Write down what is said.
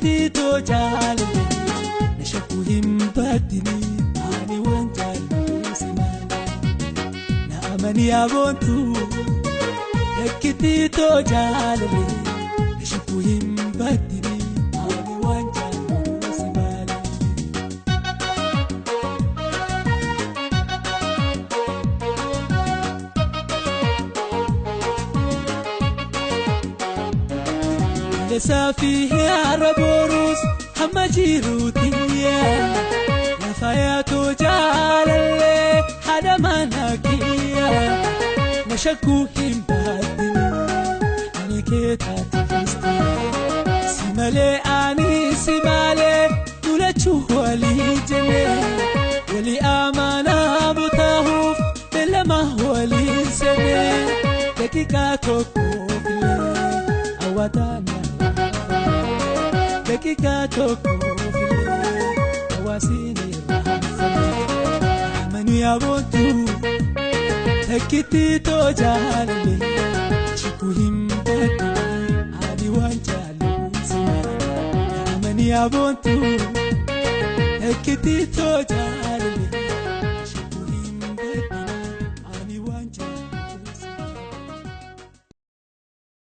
Ekiti to jale nashaku himbadini ani wanjalo simana na amani abontu Ekiti to jale nashaku himbadini ani wanjalo simana Safi ya raborus hamajirutia nafayatu jalale hada manakia nashaku himbadini aniketa tifisti simale ani simale tulechu wali jene wali amana butahuf belama wali sene dakika toko awatana Dakika toko awasini manu ya bontu Ekiti to jale chiku himbati ali wanjalo simana manu ya bontu Ekiti to jale